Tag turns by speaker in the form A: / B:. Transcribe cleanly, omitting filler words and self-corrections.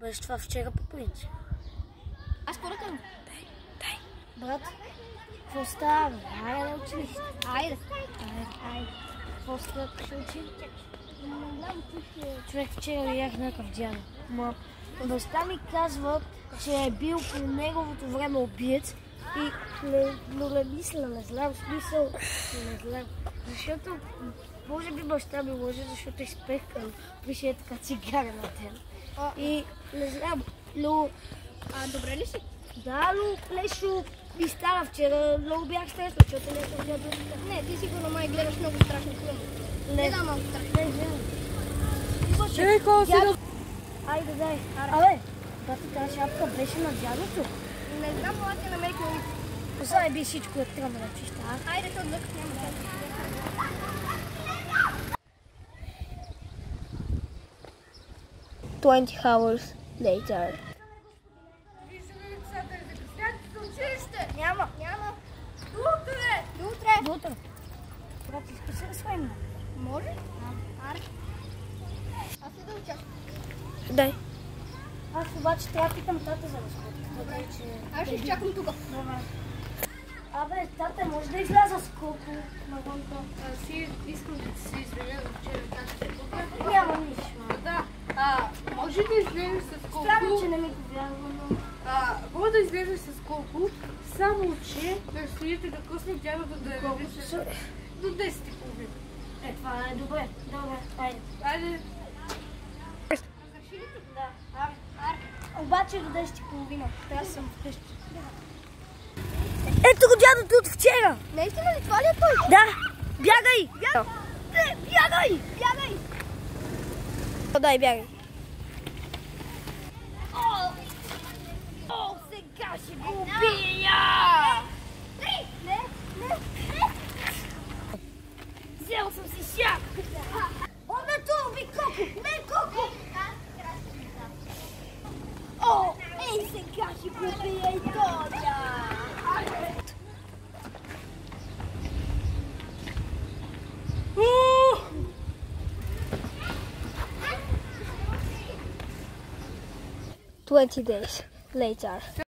A: Беше това вчера по принцип.
B: Аз поръкам.
A: Дай. Брат, какво става? Айде да училище.
B: Айде.
A: Какво става? Ще учим? Човек, вчера видях някакъв дядо. Баща ми казва, че е бил по неговото време убиец и не мисля, не знам смисъл, не знам. Защото, може би баща ми лъже, защото е изпехкал, пише е така цигара на ден. И не знам, но...
B: Добре ли си?
A: Да, но нещо ми стана вчера, много бях стреснал, защото някакъв дядо...
B: Не, ти сигурно май гледаш много страшни филми. Не да, малко страшни.
A: Не. Айде, дай. Абе, тази шапка беше на дядото.
B: Не знам, но аз я намерих на улица.
A: Заеби всичко да трябва да чища.
B: Айде, защото дъкът няма да.
C: 20 hours later.
B: Няма. До утре.
A: Брат, искаш ли да свалим?
B: Може? Аре. Аз ли да участвам?
C: Дай.
A: Аз обаче трябва да питам тата за разходка.
B: Аз ще изчакам тук.
A: Абе, тата, може да изляза с колко навънка?
D: Искам да се извиня за вчера как
A: Няма нищо.
D: Да, може да излезеш с колко...
A: Странно, че не ми повярва, но...
D: Мога да излезеш с колко, само че да стоите да късно дядото да
A: Колко
D: се...
A: са?
D: До 10:30.
A: Това е добре. Добре, айде.
D: Айде.
A: Да, аре. Обаче до 10:30. Трябва да съм вкъщи. Ето го дядото от вчера!
B: Наистина ли това ли е той?
A: Да! Бягай! Бягай!
C: Дай, бягай.
A: О, сега ще го убия!
B: Не.
A: Взел съм си шак! О, не това уби Коко! О, ей, сега ще го убия и Тоня!
C: 20 days later.